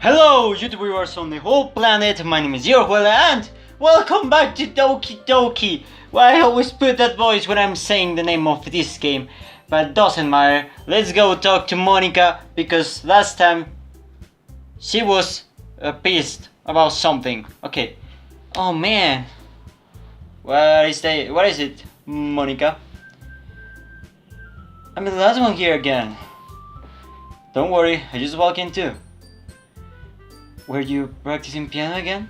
Hello, YouTube viewers on the whole planet. My name is Yorhuela and welcome back to Doki. Well, I always put that voice when I'm saying the name of this game, but it doesn't matter. Let's go talk to Monica because last time she was pissed about something. Okay. Oh man. What is it, Monica? I'm the last one here again. Don't worry, I just walked in too. Were you practicing piano again?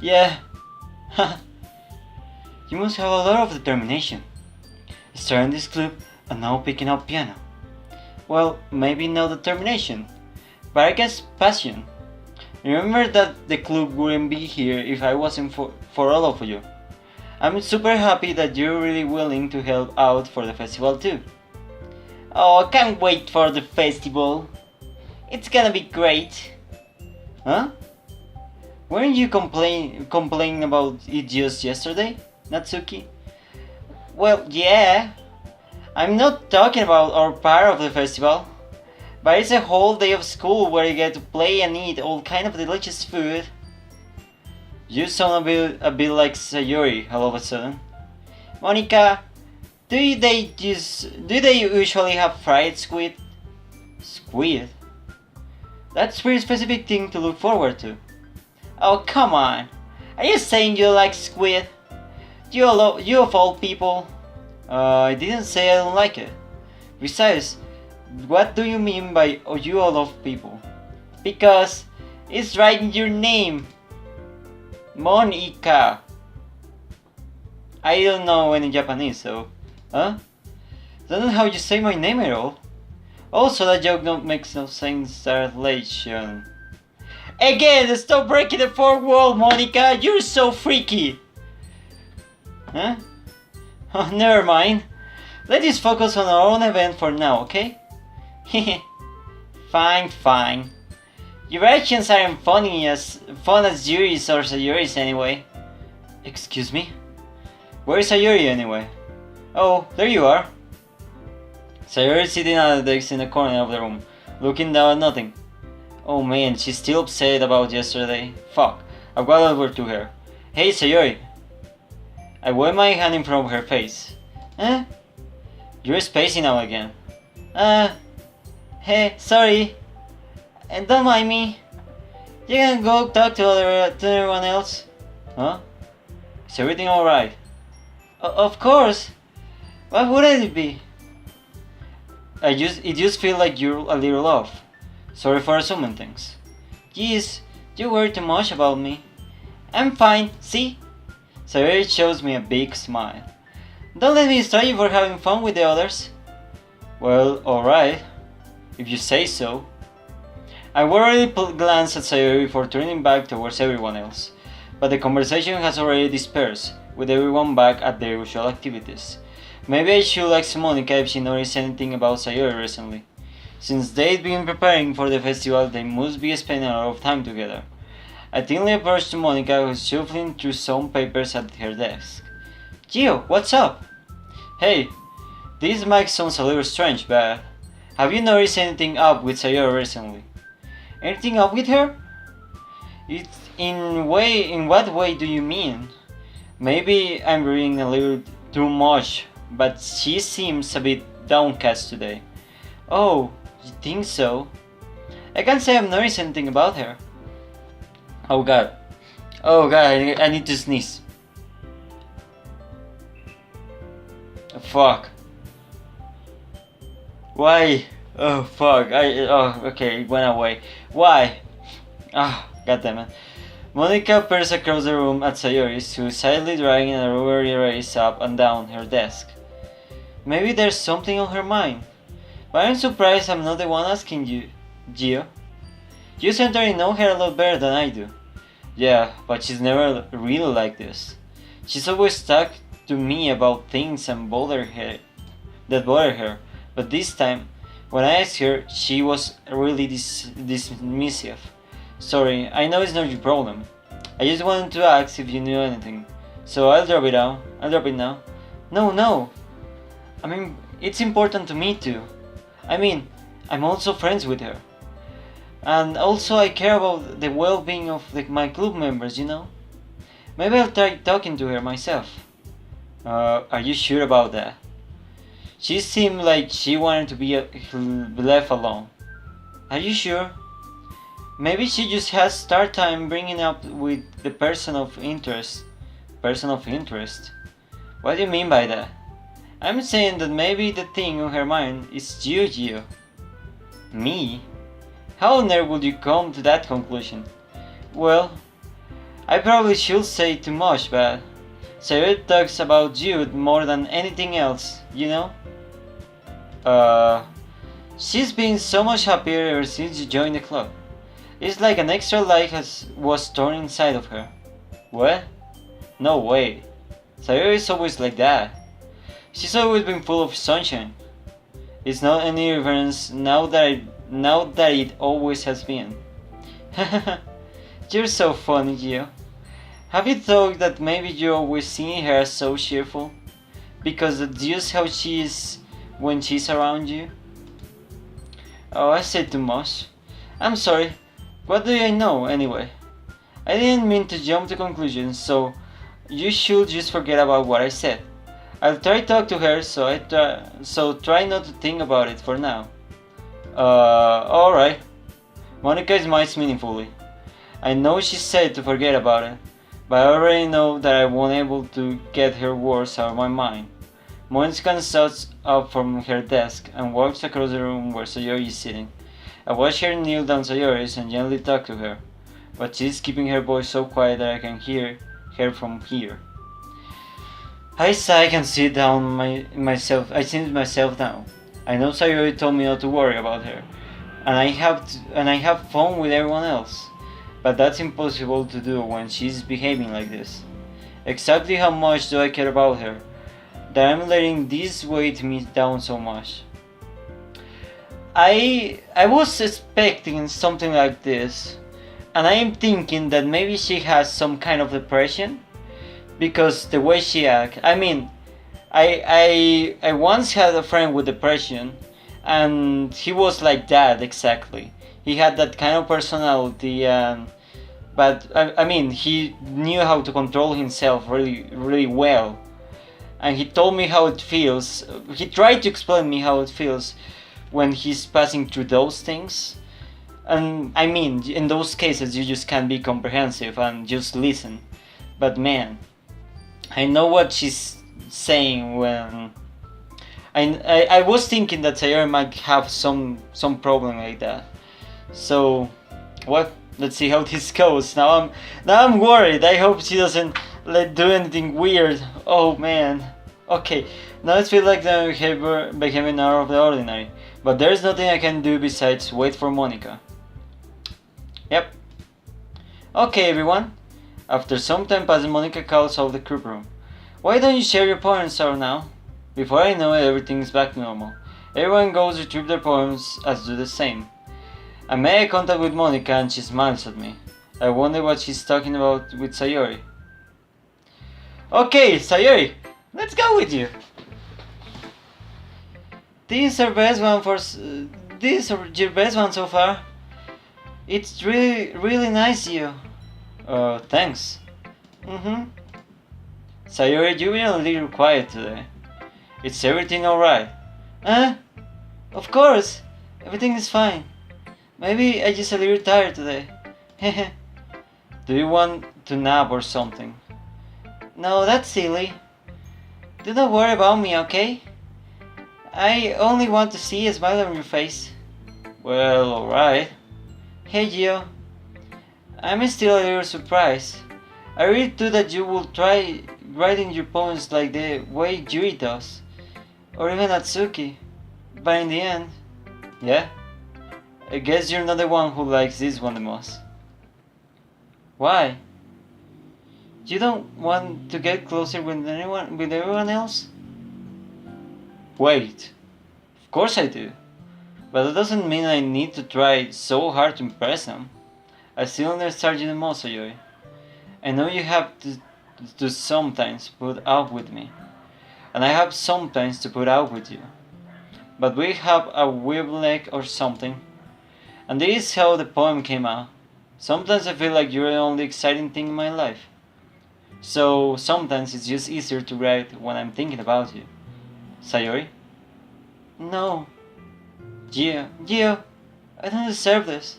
Yeah. You must have a lot of determination. Starting this club and now picking up piano. Well, maybe no determination, but I guess passion. Remember that the club wouldn't be here if I wasn't for all of you. I'm super happy that you're really willing to help out for the festival too. Oh, I can't wait for the festival. It's gonna be great. Huh? Weren't you complaining about it just yesterday, Natsuki? Well, yeah. I'm not talking about our part of the festival, but it's a whole day of school where you get to play and eat all kind of delicious food. You sound a bit like Sayori all of a sudden. Monica, do they usually have fried squid? Squid? That's a pretty specific thing to look forward to. Oh, come on. Are you saying you like squid? You of all people. I didn't say I don't like it. Besides, what do you mean by you all of people? Because it's right in your name. Monica. I don't know any Japanese, so... Huh? That's not how you say my name at all. Also, that joke makes no sense translation. Again, stop breaking the fourth wall, Monica! You're so freaky! Huh? Oh, never mind. Let's just focus on our own event for now, okay? Fine. Your actions aren't fun as Yuri's or Sayori's anyway. Excuse me? Where is Sayori anyway? Oh, there you are. Sayori is sitting at a desk in the corner of the room, looking down at nothing. Oh man, she's still upset about yesterday. Fuck, I've got over to her. Hey Sayori! I wave my hand in front of her face. Huh? You're spacing out again. Hey, sorry. And don't mind me. You can go talk to everyone else. Huh? Is everything alright? Of course. Why wouldn't it be? It just feels like you're a little off. Sorry for assuming things. Jeez, you worry too much about me. I'm fine, see? Sayori shows me a big smile. Don't let me start you for having fun with the others. Well, alright. If you say so. I worriedly glance at Sayori before turning back towards everyone else. But the conversation has already dispersed, with everyone back at their usual activities. Maybe I should ask Monica if she noticed anything about Sayori recently. Since they've been preparing for the festival, they must be spending a lot of time together. I timidly approached Monica, who's shuffling through some papers at her desk. Gio, what's up? Hey, this mic sounds a little strange, but have you noticed anything up with Sayori recently? Anything up with her? In what way do you mean? Maybe I'm reading a little too much, but she seems a bit downcast today. Oh, you think so? I can't say I've noticed anything about her. Oh god, I need to sneeze. Fuck. Why? Oh fuck, okay, it went away. Why? God damn it. Monica peers across the room at Sayori, who's silently dragging a rubber erase up and down her desk. Maybe there's something on her mind. But I'm surprised I'm not the one asking you, Gio. You certainly know her a lot better than I do. Yeah, but she's never really like this. She's always talked to me about things that bother her, but this time, when I asked her, she was really dismissive. Sorry, I know it's not your problem. I just wanted to ask if you knew anything. So I'll drop it now. No. I mean, it's important to me too. I mean, I'm also friends with her. And also I care about the well-being of my club members, you know? Maybe I'll try talking to her myself. Are you sure about that? She seemed like she wanted to be left alone. Are you sure? Maybe she just has start time bringing up with the person of interest. Person of interest? What do you mean by that? I'm saying that maybe the thing on her mind is you, Gio. Me? How on earth would you come to that conclusion? Well, I probably should say too much, but Sayuri talks about you more than anything else, you know? Uh, she's been so much happier ever since you joined the club. It's like an extra life was torn inside of her. What? No way. Sayuri is always like that. She's always been full of sunshine. It's not any difference now that it always has been. You're so funny, Gio. Have you thought that maybe you're always seeing her as so cheerful? Because that's just how she is when she's around you? Oh, I said too much. I'm sorry. What do I know, anyway? I didn't mean to jump to conclusions, so you should just forget about what I said. I'll try to talk to her, so try not to think about it for now. Alright. Monica smiles meaningfully. I know she said to forget about it, but I already know that I won't able to get her words out of my mind. Monica starts up from her desk and walks across the room where Sayori is sitting. I watch her kneel down Sayori's and gently talk to her, but she's keeping her voice so quiet that I can hear her from here. I sigh and sit down myself. I sit myself down. I know Sayori told me not to worry about her, and I have fun with everyone else. But that's impossible to do when she's behaving like this. Exactly how much do I care about her, that I'm letting this weight me down so much? I was expecting something like this, and I am thinking that maybe she has some kind of depression, because the way she acts. I mean, I once had a friend with depression, and he was like that exactly. He had that kind of personality, and but I mean, he knew how to control himself really well, and he told me how it feels. He tried to explain me how it feels when he's passing through those things. And I mean, in those cases, you just can't be comprehensive and just listen. But man, I know what she's saying when I was thinking that Sayori might have some problem like that. So, what? Let's see how this goes. Now I'm worried. I hope she doesn't do anything weird. Oh man. Okay, now it feels like the behaving out of the ordinary. But there's nothing I can do besides wait for Monica. Yep. Okay, everyone. After some time passes, Monica calls out the group room. Why don't you share your poems out now? Before I know it, everything's back to normal. Everyone goes to retrieve their poems as do the same. I make eye contact with Monica and she smiles at me. I wonder what she's talking about with Sayori. Okay, Sayori, let's go with you. These are your best one so far. It's really nice, you. Thanks. Sayori, you've been a little quiet today. Is everything alright? Of course. Everything is fine. Maybe I'm just a little tired today. Do you want to nap or something? No, that's silly. Do not worry about me, okay? I only want to see a smile on your face. Well, alright. Hey Gio. I'm still a little surprised. I really thought that you would try writing your poems like the way Yuri does. Or even Atsuki. But in the end... Yeah? I guess you're not the one who likes this one the most. Why? You don't want to get closer with everyone else? Wait. Of course I do. But that doesn't mean I need to try so hard to impress them. I still understand you the most, Sayori. I know you have to sometimes put up with me. And I have sometimes to put up with you. But we have a weird leg or something. And this is how the poem came out. Sometimes I feel like you're the only exciting thing in my life. So sometimes it's just easier to write when I'm thinking about you. Sayori? No. Gio, I don't deserve this.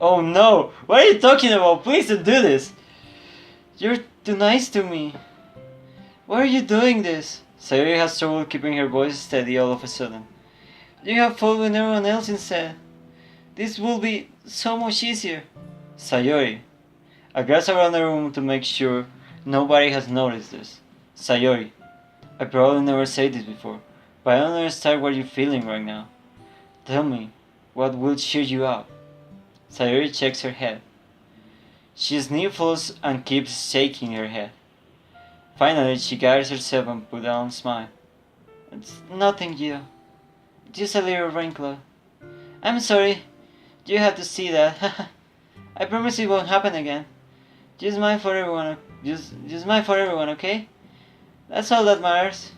Oh no! What are you talking about? Please don't do this! You're too nice to me. Why are you doing this? Sayori has trouble keeping her voice steady all of a sudden. You have fun with everyone else instead. This will be so much easier. Sayori. I glance around the room to make sure nobody has noticed this. Sayori. I probably never said this before, but I don't understand what you're feeling right now. Tell me, what will cheer you up? Sayori shakes her head. She sniffles and keeps shaking her head. Finally, she gathers herself and puts on a smile. It's nothing, Gio. Just a little wrinkle. I'm sorry. You have to see that. I promise it won't happen again. Just smile for everyone. Just smile for everyone, okay? That's all that matters.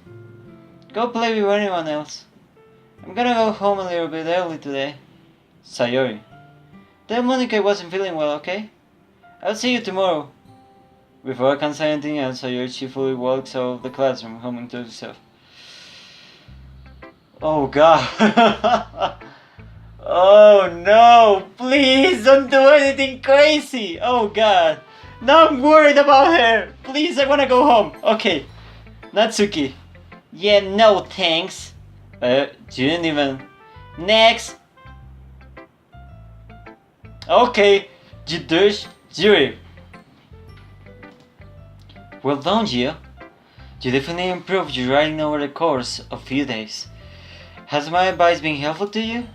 Go play with anyone else. I'm gonna go home a little bit early today. Sayori. Tell Monica I wasn't feeling well, okay? I'll see you tomorrow. Before I can say anything else, Sayori cheerfully walks out of the classroom, humming to herself. Oh god. Oh no, please don't do anything crazy. Oh god. Now I'm worried about her. Please, I wanna go home. Okay. Natsuki. Yeah, no thanks. You didn't even... Next. Okay. You douche. Yuri. Well done, Gio. You definitely improved your writing over the course of a few days. Has my advice been helpful to you?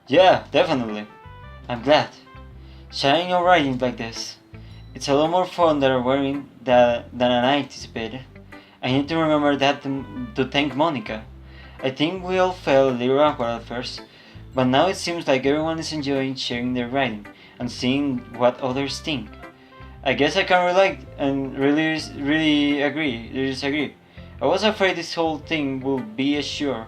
Yeah, definitely. I'm glad. Sharing your writing like this. It's a lot more fun than I anticipated. I need to remember that to thank Monica. I think we all felt a little awkward at first, but now it seems like everyone is enjoying sharing their writing and seeing what others think. I guess I can relate and really disagree. I was afraid this whole thing would be a chore,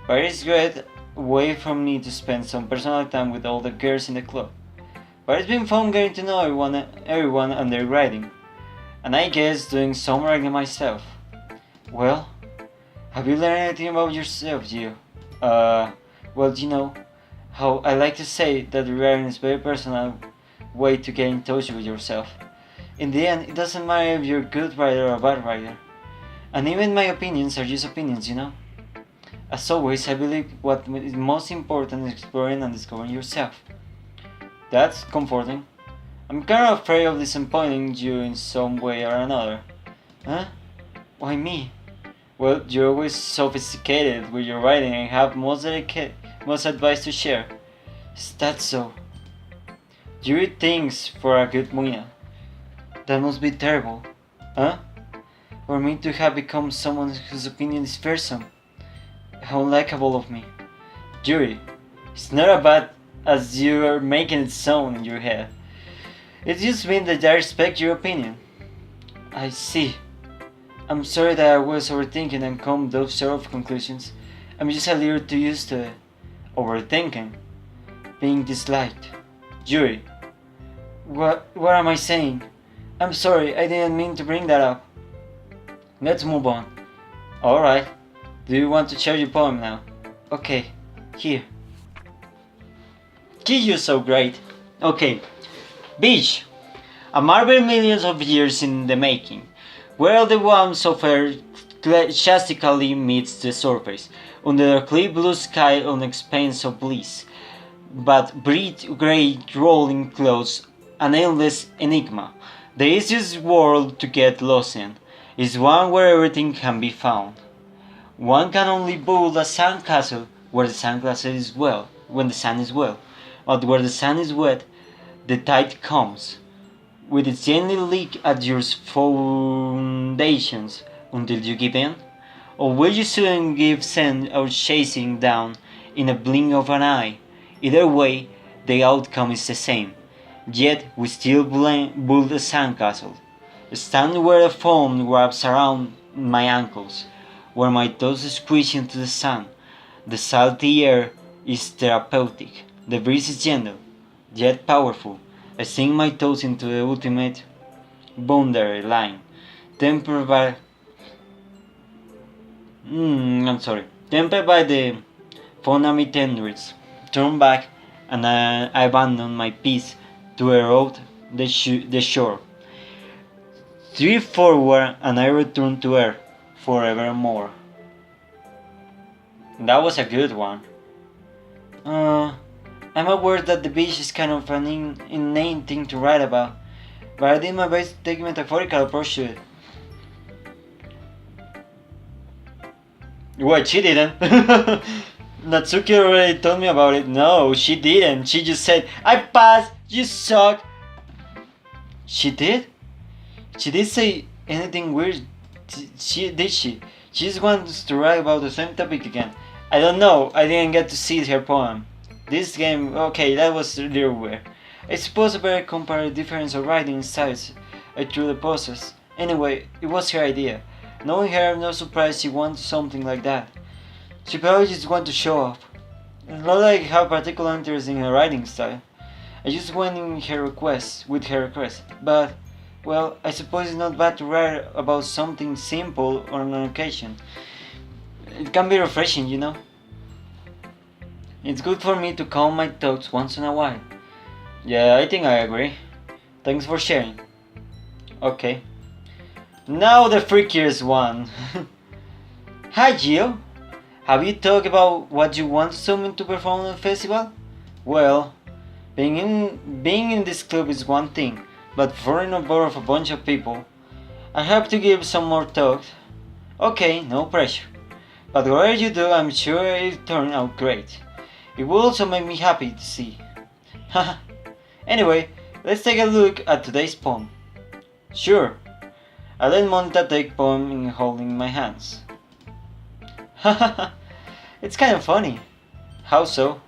but it's a great way for me to spend some personal time with all the girls in the club. But it's been fun getting to know everyone and their writing, and I guess doing some writing myself. Well, have you learned anything about yourself, Gio? Well, you know how I like to say that writing is a very personal way to get in touch with yourself. In the end, it doesn't matter if you're a good writer or a bad writer. And even my opinions are just opinions, you know? As always, I believe what is most important is exploring and discovering yourself. That's comforting. I'm kind of afraid of disappointing you in some way or another. Huh? Why me? Well, you're always sophisticated with your writing and have most advice to share. Is that so? You read things for a good muina. That must be terrible. Huh? For me to have become someone whose opinion is fearsome. How unlikable of me. Yuri, it's not as bad as you are making it sound in your head. It just means that I respect your opinion. I see. I'm sorry that I was overthinking and come to those sort of conclusions. I'm just a little too used to it. Overthinking. Being disliked. Yuri. What am I saying? I'm sorry, I didn't mean to bring that up. Let's move on. Alright. Do you want to share your poem now? Okay, here. You're so great. Okay. Beach. A marvel millions of years in the making, where the warmth of air chastically meets the surface, under a clear blue sky on an expanse of bliss, but breathe grey rolling clouds, an endless enigma. The easiest world to get lost in is one where everything can be found. One can only build a sandcastle where the sandcastle is well, when the sand is well, but where the sand is wet, the tide comes. Will it gently leak at your foundations until you give in? Or will you soon give sand or chasing down in a blink of an eye? Either way, the outcome is the same. Yet we still build a sandcastle. Stand where the foam wraps around my ankles, where my toes squish into the sand. The salty air is therapeutic. The breeze is gentle, yet powerful. I sink my toes into the ultimate boundary line, tempered by tempered by the Phonami tendrils. Turn back, and I abandon my piece to erode the shore. 3 forward, and I return to earth forevermore. That was a good one. I'm aware that the beach is kind of an inane thing to write about, but I did my best to take a metaphorical approach to it. What, she didn't? Natsuki already told me about it. No, she didn't. She just said, I passed, you suck. She did? She did say anything weird? Did she? She just wants to write about the same topic again. I don't know, I didn't get to see her poem. This game, okay, that was a little weird. I suppose I better compare the difference of writing styles through the process. Anyway, it was her idea. Knowing her, I'm not surprised she wants something like that. She probably just wants to show off. It's not like I have particular interest in her writing style. I just went in with her request. But, well, I suppose it's not bad to write about something simple on an occasion. It can be refreshing, you know. It's good for me to calm my thoughts once in a while. Yeah, I think I agree. Thanks for sharing. Okay. Now the freakiest one. Hi Gio. Have you talked about what you want someone to perform on the festival? Well, being in this club is one thing, but performing on board of a bunch of people, I have to give some more thought. Okay, no pressure. But whatever you do, I'm sure it'll turn out great. It will also make me happy to see. Haha. Anyway, let's take a look at today's poem. Sure. I let Monta take poem in holding my hands. Haha. It's kind of funny. How so?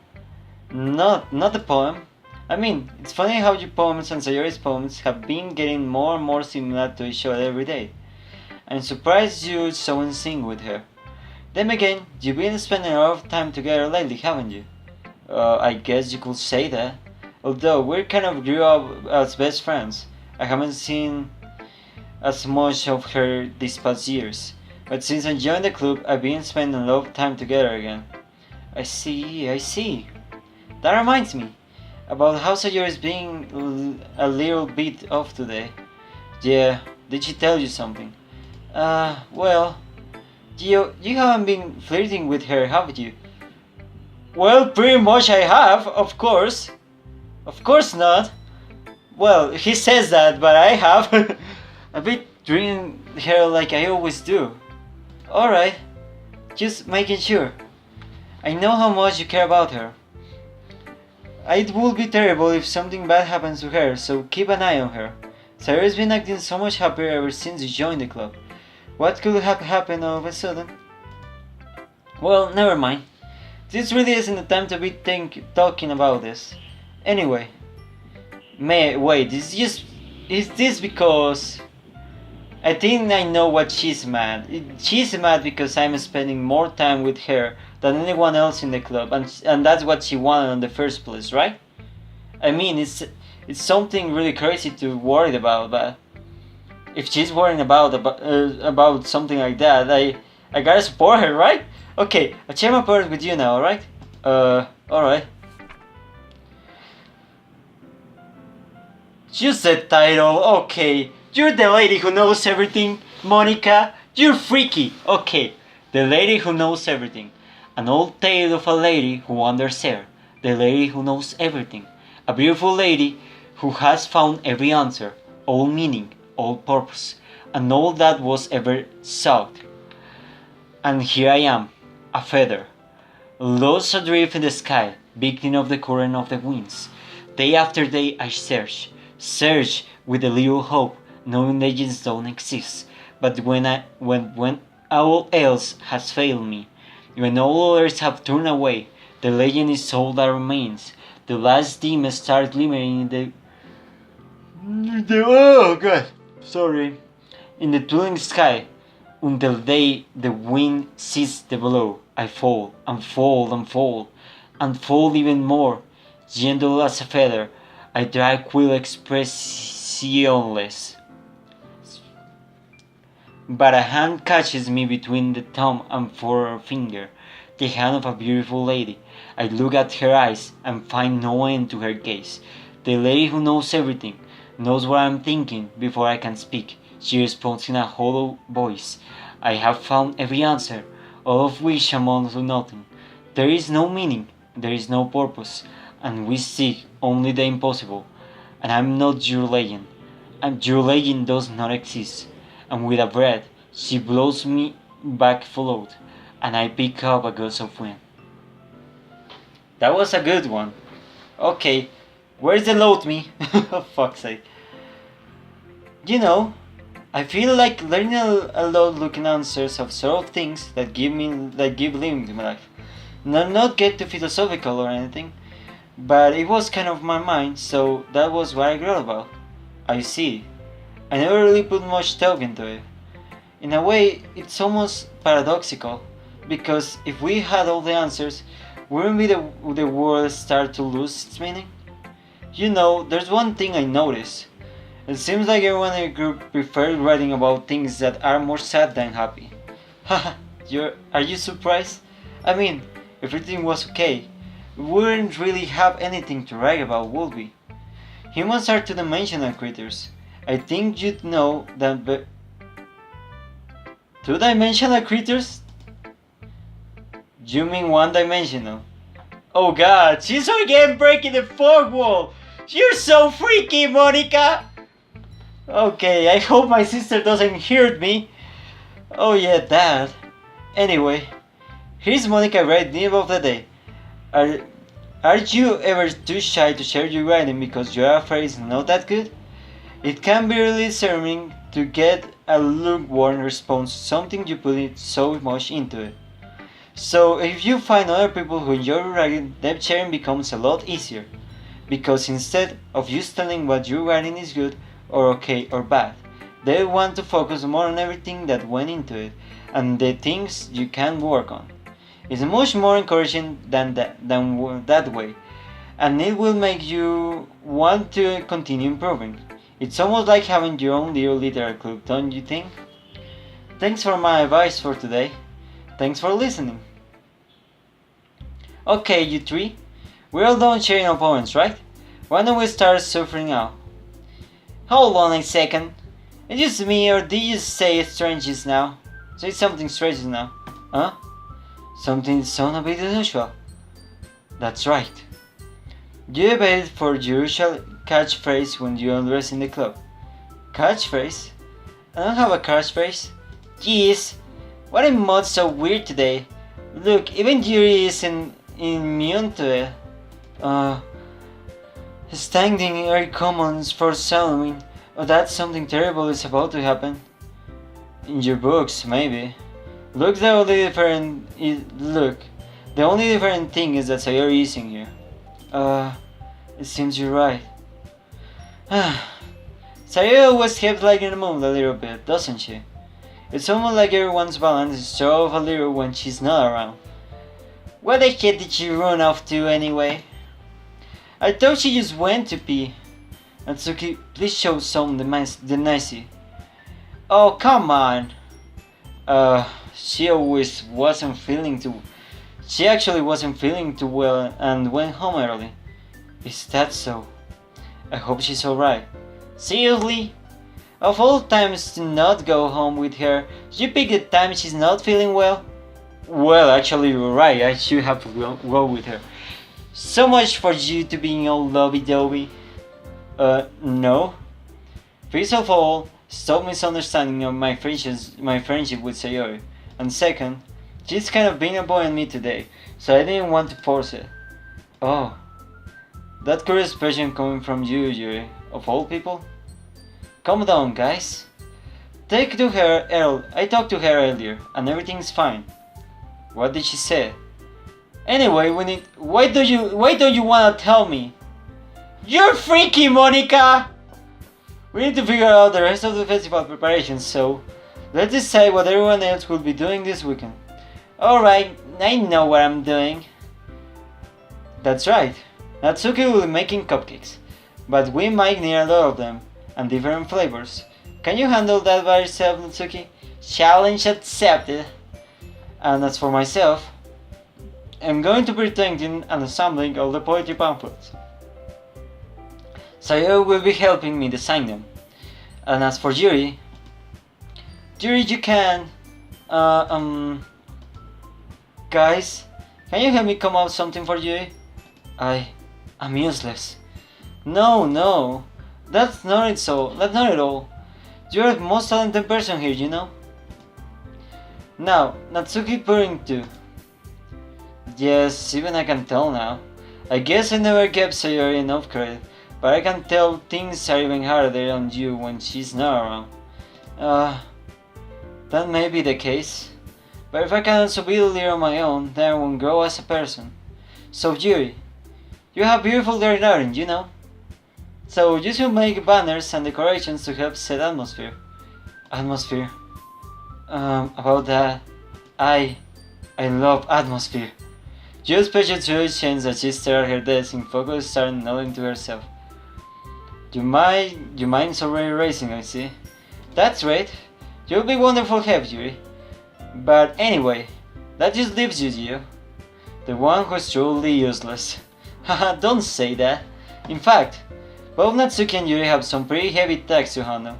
Not the poem. I mean, it's funny how your poems and Sayori's poems have been getting more and more similar to each other every day. I'm surprised you're so in sync with her. Then again, you've been spending a lot of time together lately, haven't you? I guess you could say that. Although we kind of grew up as best friends, I haven't seen as much of her these past years. But since I joined the club, I've been spending a lot of time together again. I see. That reminds me about how Sayori is being a little bit off today. Yeah, did she tell you something? Well, you haven't been flirting with her, have you? Well, pretty much I have, of course. Of course not. Well, he says that, but I have. A bit treating her like I always do. Alright, just making sure. I know how much you care about her. It would be terrible if something bad happens to her, so keep an eye on her. Sarah's been acting so much happier ever since you joined the club. What could have happened all of a sudden? Well, never mind. This really isn't the time to be talking about this. Anyway, wait, is this because... I think I know what she's mad. She's mad because I'm spending more time with her than anyone else in the club, and that's what she wanted in the first place, right? I mean, it's something really crazy to worry about, but if she's worrying about something like that, I gotta support her, right? Okay, I'll share my part with you now, alright? Alright. Just the title, okay. You're the lady who knows everything, Monica. You're freaky. Okay, the lady who knows everything. An old tale of a lady who wanders there. The lady who knows everything. A beautiful lady who has found every answer, all meaning, all purpose, and all that was ever sought. And here I am, a feather, lost adrift in the sky, victim of the current of the winds. Day after day I search with a little hope, knowing legends don't exist. But when all else has failed me, when all others have turned away, the legend is all that remains. The last dim star glimmering in in the twinkling sky, until the wind ceases to blow. I fall and fall and fall and fall even more, gentle as a feather, I drag quill expressionless. But a hand catches me between the thumb and forefinger, the hand of a beautiful lady. I look at her eyes and find no end to her gaze. The lady who knows everything, knows what I am thinking before I can speak. She responds in a hollow voice. I have found every answer, all of which amounts to nothing. There is no meaning, there is no purpose, and we seek only the impossible. And I am not your legend, and your legend does not exist. And with a breath, she blows me back float, and I pick up a gust of wind. That was a good one. Okay, where's the load me? For fuck's sake. You know, I feel like learning a lot looking answers of sort of things that give living to my life. Not get too philosophical or anything, but it was kind of my mind, so that was what I wrote about. I see. I never really put much thought into it. In a way, it's almost paradoxical, because if we had all the answers, wouldn't the world start to lose its meaning? You know, there's one thing I noticed. It seems like everyone in the group prefers writing about things that are more sad than happy. Haha, are you surprised? I mean, if everything was okay, we wouldn't really have anything to write about, would we? Humans are two-dimensional creatures. I think you'd know that two-dimensional creatures? You mean one-dimensional? Oh god, she's again breaking the fourth wall! You're so freaky, Monica! Okay, I hope my sister doesn't hurt me. Oh yeah, that. Anyway, here's Monica writing of the day. Are you ever too shy to share your writing because you're afraid it's not that good? It can be really disarming to get a lukewarm response to something you put so much into it. So if you find other people who enjoy writing, then sharing becomes a lot easier. Because instead of you telling what your writing is good, or okay, or bad, they want to focus more on everything that went into it, and the things you can work on. It's much more encouraging than that way, and it will make you want to continue improving. It's almost like having your own little literary club, don't you think? Thanks for my advice for today. Thanks for listening. Okay, you three, we're all done sharing our poems, right? Why don't we start suffering now? Hold on a second. Is this me or did you say strange just now? Say something strange now. Huh? Something sound a bit unusual. That's right. You debated for your usual catchphrase when you undress in the club. Catchphrase? I don't have a catchphrase. Jeez, what a mod so weird today. Look, even Yuri isn't immune to it. Standing air commons for Halloween. Oh, that something terrible is about to happen. In your books, maybe. Look, the only different thing is that Sayori isn't here. It seems you're right. Sayori always keeps like in the mood a little bit, doesn't she? It's almost like everyone's balance is off a little when she's not around. Where the heck did she run off to anyway? I thought she just went to pee. Natsuki, please show some the nicey. Oh, come on. She actually wasn't feeling too well and went home early. Is that so? I hope she's alright. Seriously? Of all times to not go home with her, you pick the time she's not feeling well? Well, actually you're right, I should have to go with her. So much for you to being all lovey-dovey. No. First of all, stop misunderstanding of my friendship with Sayori. And second, she's kind of being a boy on me today, so I didn't want to force it. Oh. That curious expression coming from you, Yuri, of all people? Calm down, guys. I talked to her earlier, and everything's fine. What did she say? Anyway, why don't you wanna tell me? You're freaky, Monica! We need to figure out the rest of the festival preparations, so let's decide what everyone else will be doing this weekend. Alright, I know what I'm doing. That's right. Natsuki will be making cupcakes, but we might need a lot of them, and different flavors. Can you handle that by yourself, Natsuki? Challenge accepted. And as for myself, I'm going to be printing and assembling all the poetry pamphlets. Sayori will be helping me design them. And as for Yuri, you can, guys, can you help me come up with something for Yuri? I'm useless. No, that's not it. That's not at all. You're the most talented person here, you know. Now, Natsuki putting too. Yes, even I can tell now. I guess I never gave Sayori enough credit, but I can tell things are even harder on you when she's not around. That may be the case. But if I can also be a leader on my own, then I won't grow as a person. So Yuri, you have beautiful handwriting, you know. So you should make banners and decorations to help set atmosphere. About that, I love atmosphere. You especially to change that she stared at her desk in focus, started nodding to herself. Your mind's already racing, I see. That's right. You'll be wonderful help, Yuri. But anyway, that just leaves you, Gio. The one who's truly useless. Haha, don't say that. In fact, both Natsuki and Yuri have some pretty heavy tasks to handle.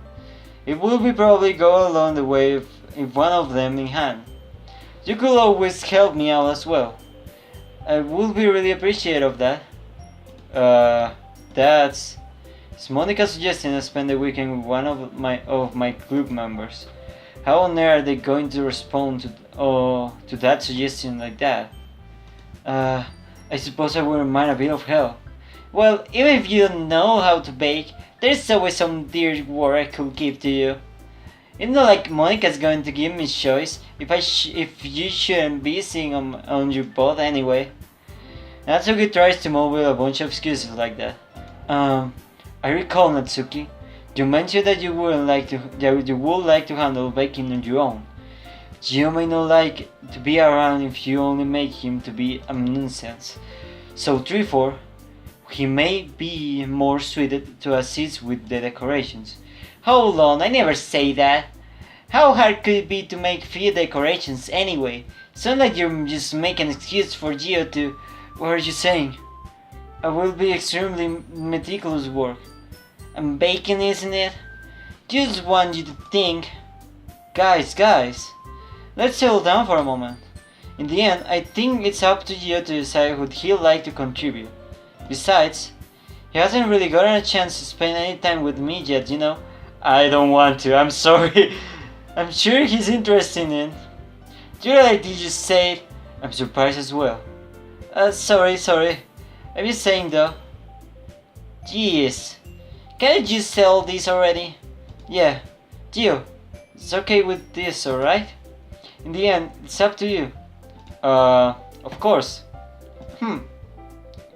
It would be probably go along the way if one of them in hand. You could always help me out as well. I would be really appreciative of that. That's... Is Monica suggesting I spend the weekend with one of my group members? How on earth are they going to respond to that suggestion like that? I suppose I wouldn't mind a bit of help. Well, even if you don't know how to bake, there's always some dear work I could give to you. It's not like Monica's going to give me choice if you shouldn't be sitting on your butt anyway. Natsuki tries to mobile a bunch of excuses like that. I recall, Natsuki, you mentioned that you would like to handle baking on your own. Gio may not like to be around if you only make him to be a nuisance. So 3-4, he may be more suited to assist with the decorations. Hold on, I never say that. How hard could it be to make few decorations anyway? Sounds like you're just making an excuse for Gio to... What are you saying? I will be extremely meticulous work. And baking, isn't it? Just want you to think... Guys, let's settle down for a moment. In the end, I think it's up to Gio to decide who he'd like to contribute. Besides, he hasn't really gotten a chance to spend any time with me yet, you know. I don't want to, I'm sorry. I'm sure he's interested in. You're like you just said, I'm surprised as well. Sorry. I'm just saying though. Jeez. Can you just sell this already? Yeah. Gio, it's okay with this, alright? In the end, it's up to you. Of course.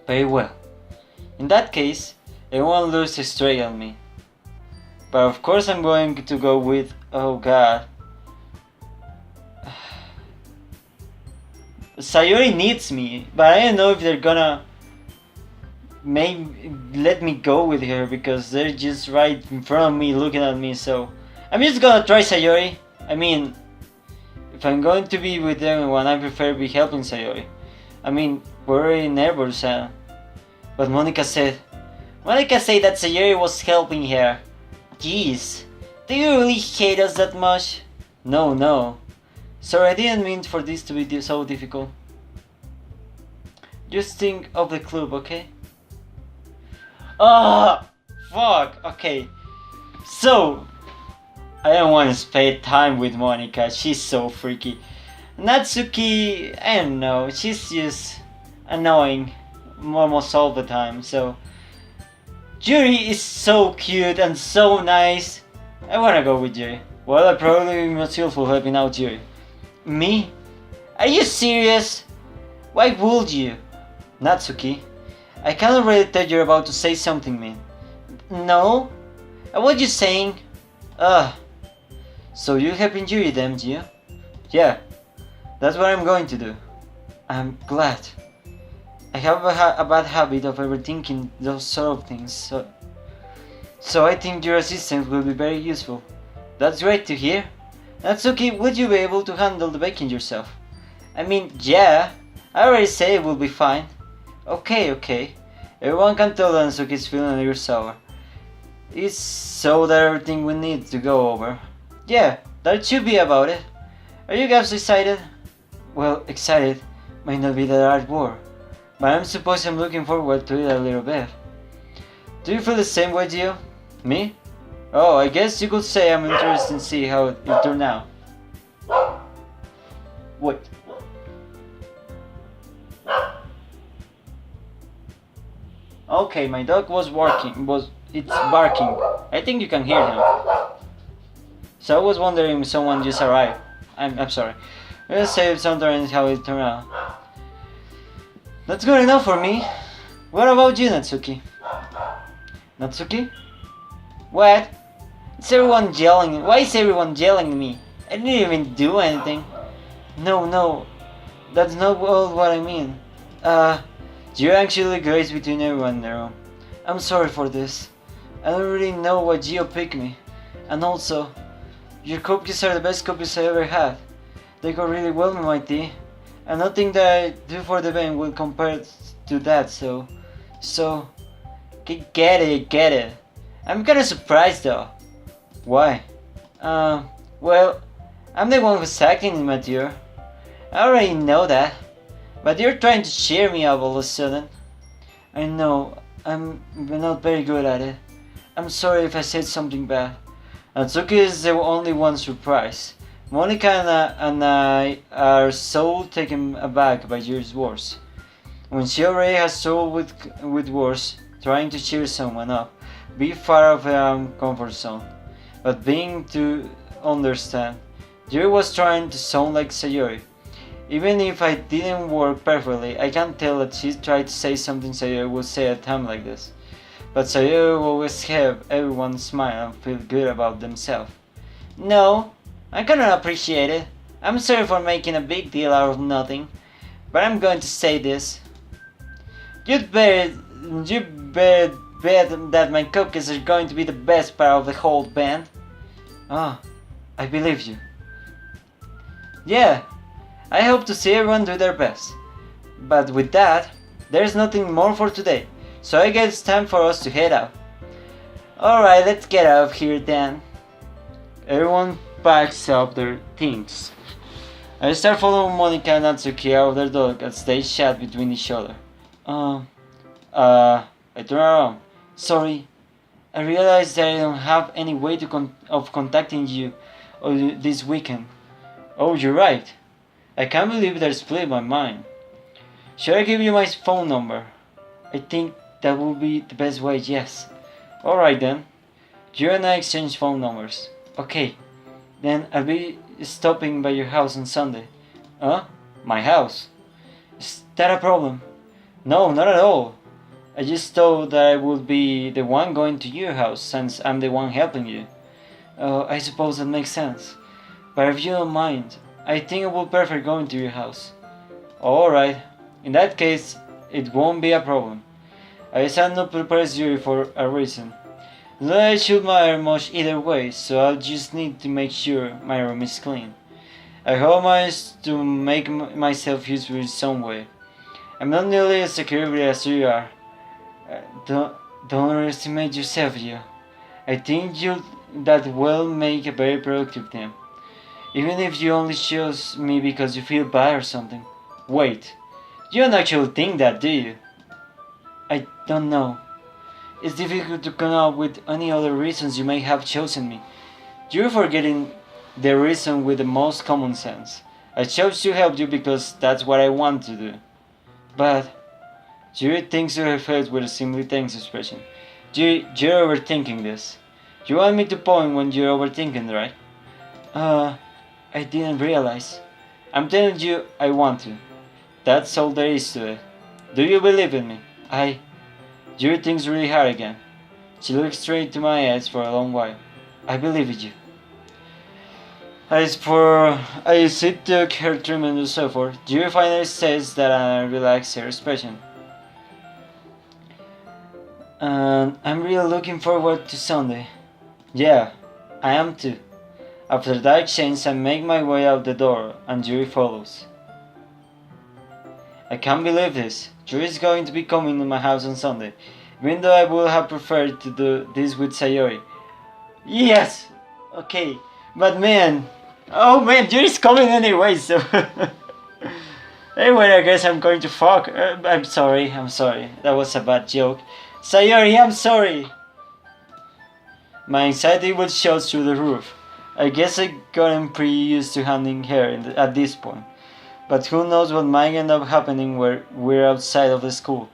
Very well. In that case, everyone looks straight at me. But of course I'm going to go with... Oh god. Sayori needs me, but I don't know if they're gonna let me go with her because they're just right in front of me looking at me, so... I'm just gonna try Sayori. I mean, if I'm going to be with everyone, I prefer be helping Sayori. I mean, we're already neighbors, but Monica said that Sayori was helping her. Jeez, do you really hate us that much? No. Sorry, I didn't mean for this to be so difficult. Just think of the club, okay? Fuck, okay. So, I don't want to spend time with Monica, she's so freaky. Natsuki, I don't know, she's just annoying almost all the time, so... Yuri is so cute and so nice. I wanna go with Yuri. Well, I probably be most helpful helping out Yuri. Me? Are you serious? Why would you? Natsuki, I can already tell you're about to say something mean. No? What you saying? So you helping Yuri then, Gio? Yeah, that's what I'm going to do. I'm glad. I have a bad habit of overthinking those sort of things, so I think your assistance will be very useful. That's great to hear. Natsuki, would you be able to handle the baking yourself? I mean, yeah, I already said it will be fine. Okay. Everyone can tell that Natsuki's feeling a little sour. It's so that everything we need to go over. Yeah, that should be about it. Are you guys excited? Well, excited might not be the right word, but I'm suppose I'm looking forward to it a little bit. Do you feel the same way, Gio? Me? Oh, I guess you could say I'm interested to see how it turned out. Wait. Okay, my dog it's barking. I think you can hear him. So I was wondering if someone just arrived. I'm sorry. Let's say sometimes how it turned out. That's good enough for me. What about you, Natsuki? Natsuki? What? It's everyone yelling. Why is everyone yelling at me? I didn't even do anything. No, that's not what I mean. You actually grace between everyone in the room. I'm sorry for this. I don't really know why Gio picked me. And also, your cookies are the best cookies I ever had. They go really well with my tea. And nothing that I do for the band will compare to that, so... Get it. I'm kinda surprised though. Why? Well, I'm the one who's acting immature. I already know that. But you're trying to cheer me up all of a sudden. I know, I'm not very good at it. I'm sorry if I said something bad. Natsuki is the only one surprised. Monica and I are so taken aback by your words. When she already has struggled with words, trying to cheer someone up, be far of her comfort zone. But being to understand, Yuri was trying to sound like Sayori. Even if I didn't work perfectly, I can tell that she tried to say something Sayori would say at a time like this. But Sayori will always have everyone smile and feel good about themselves. No, I cannot appreciate it. I'm sorry for making a big deal out of nothing, but I'm going to say this. You'd better bet that my cookies are going to be the best part of the whole band. Ah, I believe you. Yeah, I hope to see everyone do their best. But with that, there's nothing more for today, so I guess it's time for us to head out. Alright, let's get out of here then. Everyone packs up their things. I start following Monica and Natsuki out of their dog as they chat between each other. I turn around. Sorry, I realized that I don't have any way of contacting you this weekend. Oh, you're right. I can't believe that split my mind. Should I give you my phone number? I think that would be the best way, yes. Alright then. You and I exchange phone numbers. Okay. Then I'll be stopping by your house on Sunday. Huh? My house? Is that a problem? No, not at all. I just thought that I would be the one going to your house since I'm the one helping you. I suppose that makes sense. But if you don't mind, I think it would prefer going to your house. Alright, in that case, it won't be a problem. I decided not to prepare you for a reason. Not that I should matter much either way, so I'll just need to make sure my room is clean. I hope I manage to make myself useful in some way. I'm not nearly as secure as you are. Don't underestimate yourself, you. I think that will make a very productive team. Even if you only choose me because you feel bad or something. Wait, you don't actually think that, do you? I don't know. It's difficult to come up with any other reasons you may have chosen me. You're forgetting the reason with the most common sense. I chose to help you because that's what I want to do. But Yuri thinks to her face with a simply thanks expression. You're overthinking this. You want me to point when you're overthinking, right? I didn't realize. I'm telling you I want to. That's all there is to it. Do you believe in me? Yuri thinks really hard again. She looks straight into my eyes for a long while. I believe in you. As it took her tremendous effort, Yuri finally says that I relaxed her expression. And I'm really looking forward to Sunday. Yeah, I am too. After that exchange, I make my way out the door, and Yuri follows. I can't believe this. Yuri is going to be coming to my house on Sunday, even though I would have preferred to do this with Sayori. Yes! Okay, but man, oh man, Yuri's coming anyway, so. Anyway, I guess I'm going to fuck. I'm sorry, That was a bad joke. Sayori, I'm sorry! My anxiety will show through the roof. I guess I gotten pretty used to handling her at this point. But who knows what might end up happening where we're outside of the school.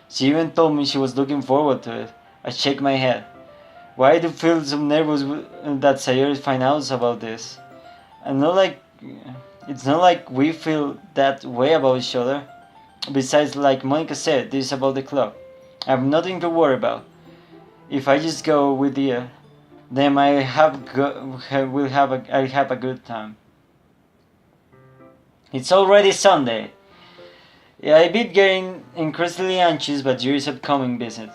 She even told me she was looking forward to it. I shake my head. Why do I feel so nervous that Sayori finds out about this? And not like it's not like we feel that way about each other. Besides, like Monica said, this is about the club. I have nothing to worry about. If I just go with you, then I have a good time. It's already Sunday. Yeah, I been getting increasingly anxious by Yuri's upcoming visit.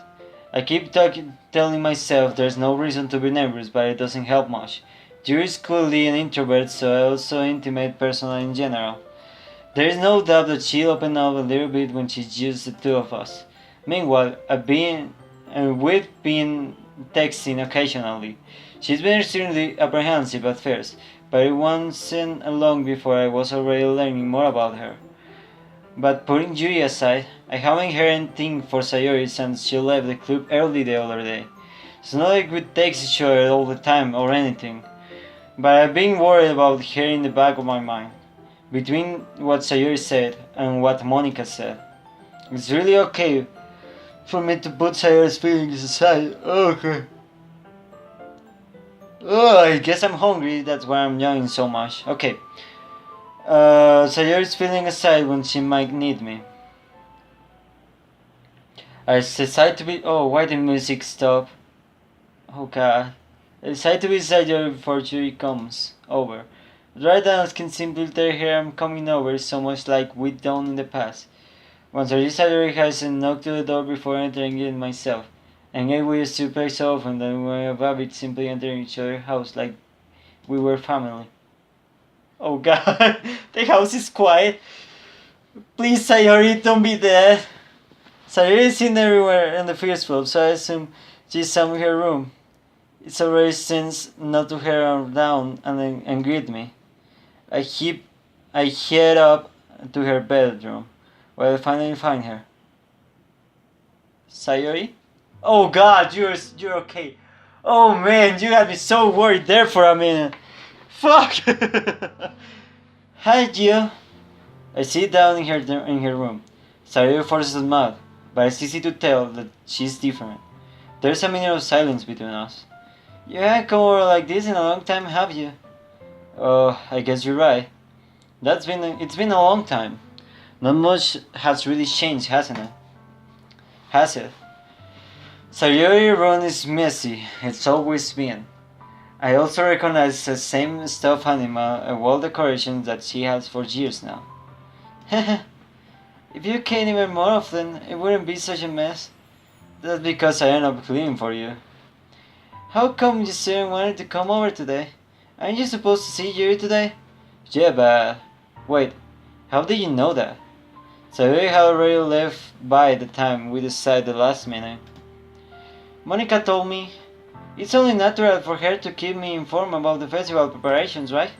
I keep telling myself there's no reason to be nervous, but it doesn't help much. Yuri is clearly an introvert, so I also intimate person in general. There is no doubt that she'll open up a little bit when she's just the two of us. Meanwhile, we've been texting occasionally. She's been extremely apprehensive at first, but it wasn't long before I was already learning more about her. But putting Yuri aside, I haven't heard anything for Sayori since she left the club early the other day. It's not like we text each other all the time or anything, but I've been worried about her in the back of my mind. Between what Sayori said and what Monica said, it's really okay for me to put Sayori's feelings aside. Okay. Oh, I guess I'm hungry, that's why I'm yawning so much. Okay. Sayori's feeling aside when she might need me. I decide to be. Oh, why the music stop? Oh god. I decide to be Sayori before Yuri comes over. Right now, I can simply tell her I'm coming over so much like we've done in the past. Once I Sayori has knocked to the door before entering it myself. And yet we used to play so often that we were a habit simply entering each other's house like we were family. Oh god, the house is quiet. Please, Sayori, don't be dead. Sayori is seen everywhere in the first floor, so I assume she's somewhere in her room. It's already since not to her down and greet me. I head up to her bedroom, where I finally find her. Sayori? Oh god, you're okay. Oh man, you had me so worried there for a minute. Fuck! Hi, Gio. I sit down in her room. Sayori forces a smile, but it's easy to tell that she's different. There's a minute of silence between us. You haven't come over like this in a long time, have you? Oh, I guess you're right. It's been a long time. Not much has really changed, hasn't it? Has it? Sayori's room is messy. It's always been. I also recognize the same stuffed animal and wall decorations that she has for years now. If you came even more often, it wouldn't be such a mess. That's because I end up cleaning for you. How come you still wanted to come over today? Aren't you supposed to see Yuri today? Yeah, but... Wait, how did you know that? Sayori had already left by the time we decided the last minute. Monica told me. It's only natural for her to keep me informed about the festival preparations, right?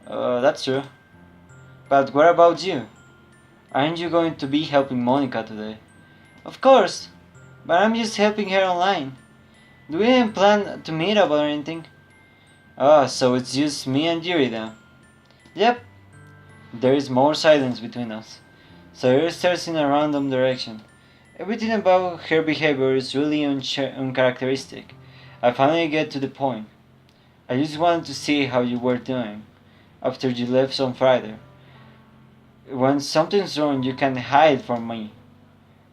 That's true. But what about you? Aren't you going to be helping Monica today? Of course, but I'm just helping her online. Do we even plan to meet up or anything? Ah, so it's just me and Yuri then. Yep. There is more silence between us. Sayori stares in a random direction. Everything about her behavior is really uncharacteristic. I finally get to the point. I just wanted to see how you were doing after you left on Friday. When something's wrong, you can't hide from me.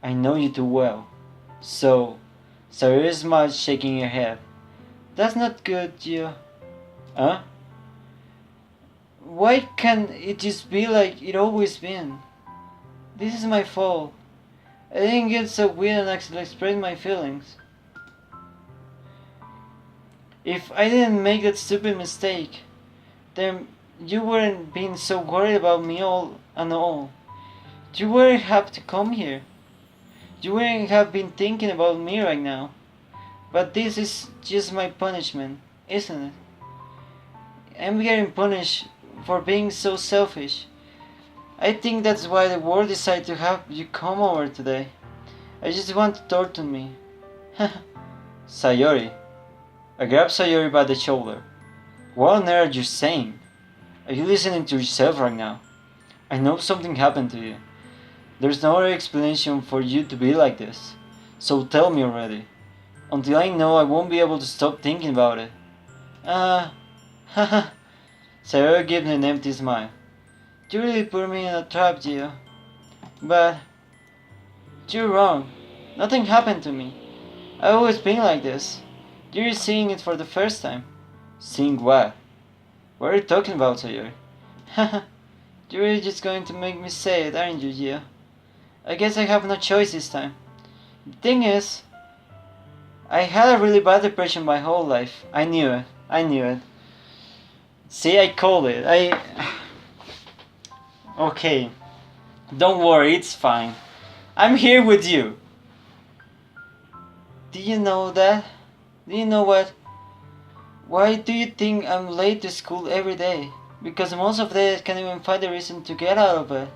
I know you too well. So, Sayori smiled, shaking her head. That's not good, you. Huh? Why can't it just be like it always been? This is my fault. I didn't get so weird and actually express my feelings. If I didn't make that stupid mistake, then you wouldn't been so worried about me all and all. You wouldn't have to come here. You wouldn't have been thinking about me right now. But this is just my punishment, isn't it? I'm getting punished for being so selfish. I think that's why the world decided to have you come over today. I just want to torture me. Sayori. I grabbed Sayori by the shoulder. What on earth are you saying? Are you listening to yourself right now? I know something happened to you. There's no other explanation for you to be like this. So tell me already. Until I know, I won't be able to stop thinking about it. Haha. Sayori gave me an empty smile. You really put me in a trap, Gio. But you're wrong. Nothing happened to me. I've always been like this. You're seeing it for the first time. Seeing what? What are you talking about, Sayori? Haha. You're really just going to make me say it, aren't you, Gio? I guess I have no choice this time. The thing is, I had a really bad depression my whole life. I knew it. I knew it. See, I called it. Okay. Don't worry, it's fine. I'm here with you. Do you know that? Do you know what? Why do you think I'm late to school every day? Because most of the day I can't even find a reason to get out of bed.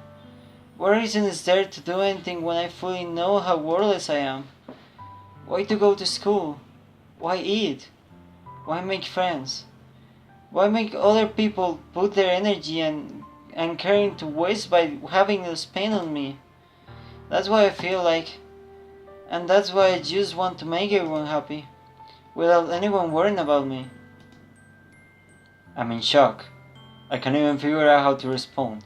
What reason is there to do anything when I fully know how worthless I am? Why to go to school? Why eat? Why make friends? Why make other people put their energy and caring to waste by having this pain on me? That's what I feel like. And that's why I just want to make everyone happy, without anyone worrying about me. I'm in shock. I can't even figure out how to respond.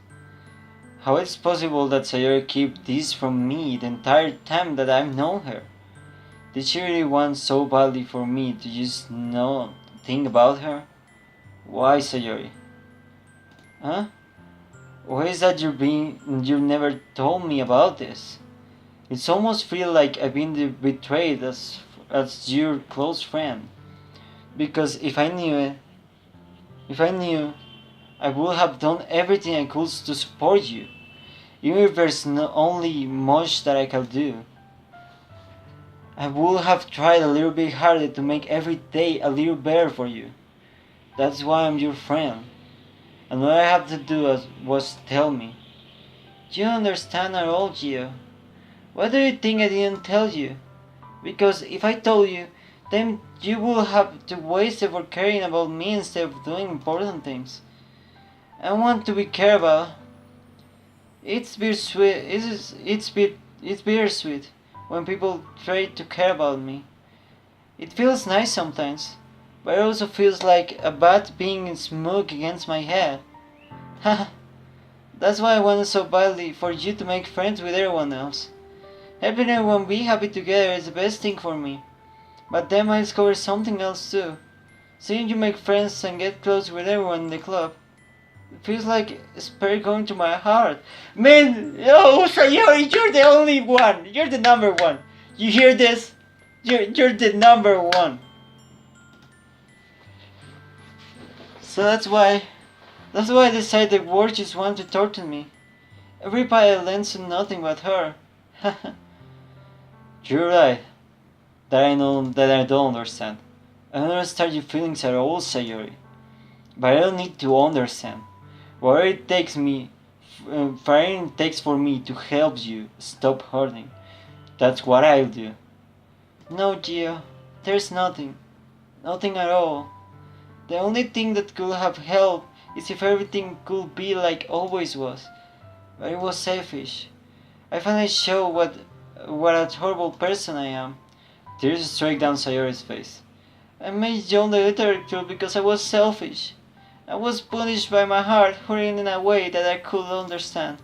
How it's possible that Sayori kept this from me the entire time that I've known her? Did she really want so badly for me to just not think about her? Why, Sayori? Huh? Why is that you never told me about this? It's almost feel like I've been betrayed as your close friend. Because if I knew, I would have done everything I could to support you. Even if there's only much that I can do. I would have tried a little bit harder to make every day a little better for you. That's why I'm your friend. And all I have to do was tell me. You don't understand at all, Gio. Why do you think I didn't tell you? Because if I told you, then you would have to waste effort caring about me instead of doing important things. I want to be cared about. It's bittersweet. It's bittersweet when people try to care about me. It feels nice sometimes, but it also feels like a bat being smoked against my head. That's why I wanted so badly for you to make friends with everyone else. Helping everyone be happy together is the best thing for me. But then I discovered something else too. Seeing you make friends and get close with everyone in the club. It feels like a spirit going to my heart. Man, oh Sayori, you're the only one. You're the number one. You hear this? You're the number one. So that's why I decided the world just want to torture me. Everybody lends to nothing but her. You're right. That I don't understand. I don't understand your feelings at all, Sayori. But I don't need to understand. Whatever it takes for me to help you stop hurting, that's what I'll do. No, Gio, there's nothing. Nothing at all. The only thing that could have helped is if everything could be like always was. But it was selfish. I finally showed what a horrible person I am. Tears streaked down Sayori's face. I made John the literature because I was selfish. I was punished by my heart hurting in a way that I could understand.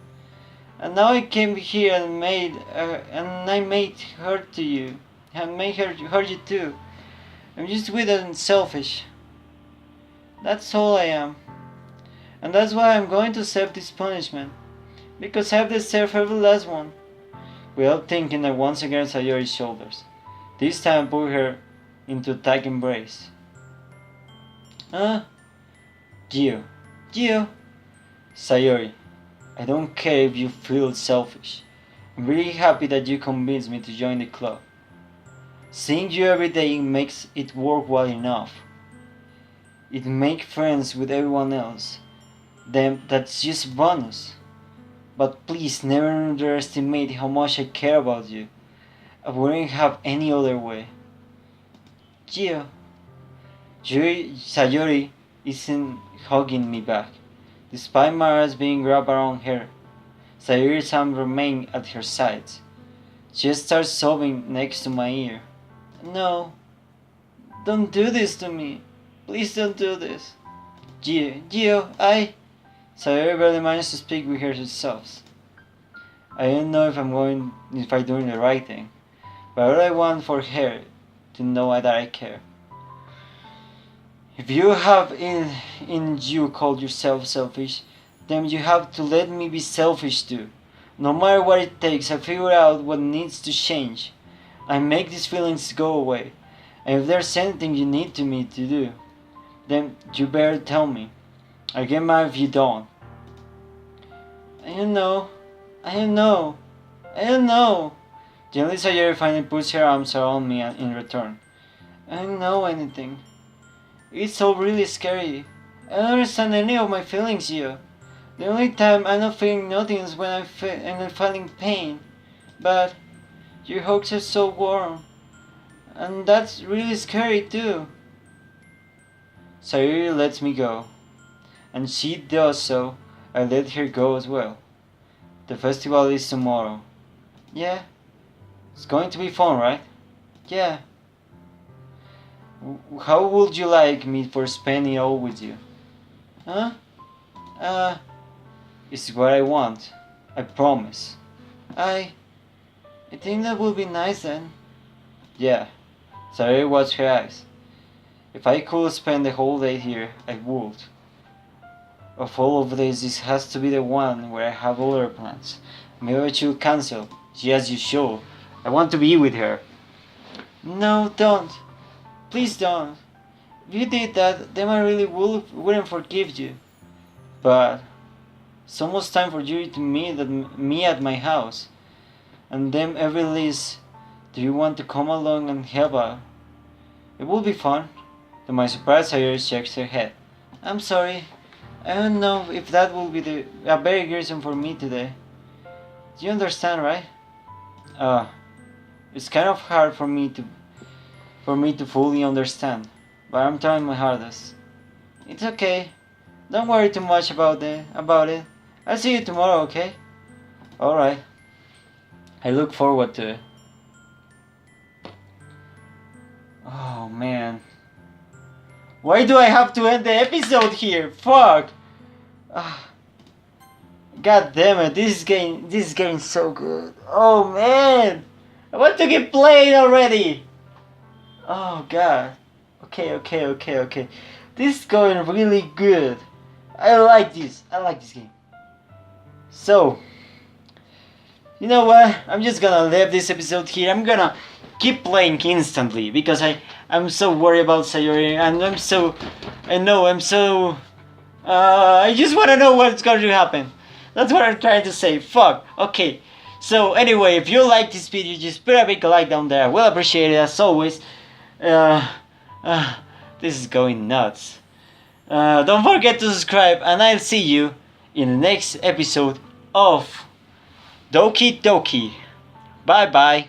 And now I came here and I made her to you. And made her hurt you too. I'm just weak and selfish. That's all I am. And that's why I'm going to accept this punishment. Because I've deserved every last one. Without thinking, I once again Sayori's shoulders. This time I put her into a tight embrace. Huh? Gio. Gio. Sayori, I don't care if you feel selfish. I'm really happy that you convinced me to join the club. Seeing you every day makes it worthwhile enough. It makes friends with everyone else. Then that's just bonus. But please never underestimate how much I care about you. I wouldn't have any other way. Gio. Sayori isn't hugging me back. Despite my eyes being wrapped around her, Sayori's arms remain at her sides. She starts sobbing next to my ear. No, don't do this to me. Please don't do this. Gio, Sayori barely manages to speak with her sobs. I don't know if I'm doing the right thing, but all I want for her to know that I care. If you have in you called yourself selfish, then you have to let me be selfish too. No matter what it takes, I figure out what needs to change. I make these feelings go away. And if there's anything you need me to do, then you better tell me. I get mad if you don't. I don't know. Gently Sayori finally puts her arms around me in return. I don't know anything. It's all really scary. I don't understand any of my feelings here. The only time I'm not feeling nothing is when I'm feeling pain. But your hugs are so warm. And that's really scary too. Sayori lets me go. And she does so. I let her go as well. The festival is tomorrow. Yeah. It's going to be fun, right? Yeah. How would you like me for spending it all with you? Huh? It's what I want. I promise. I think that would be nice then. Yeah. Sayori watched her eyes. If I could spend the whole day here, I would. Of all of these, this has to be the one where I have other plans. Maybe I should cancel. Yes, you should. I want to be with her. No, don't. Please don't. If you did that, then I really wouldn't forgive you. But it's almost time for you to meet me at my house. And then every least, do you want to come along and help out? It will be fun. To my surprise, Sayori shakes her head. I'm sorry. I don't know if that will be a very good reason for me today. Do you understand, right? It's kind of hard for me to fully understand, but I'm trying my hardest. It's okay. Don't worry too much about it. I'll see you tomorrow, okay? Alright. I look forward to it. Oh man. Why do I have to end the episode here? Fuck! God damn it, this is getting so good. Oh man! I want to get played already! Oh god. Okay. This is going really good. I like this game. So, you know what? I'm just gonna leave this episode here. I'm gonna keep playing instantly because I'm so worried about Sayori and I just wanna know what's going to happen. That's what I'm trying to say. Fuck. Okay. So anyway, if you like this video, just put a big like down there. I will appreciate it as always. This is going nuts. Don't forget to subscribe, and I'll see you in the next episode of Doki. Bye bye.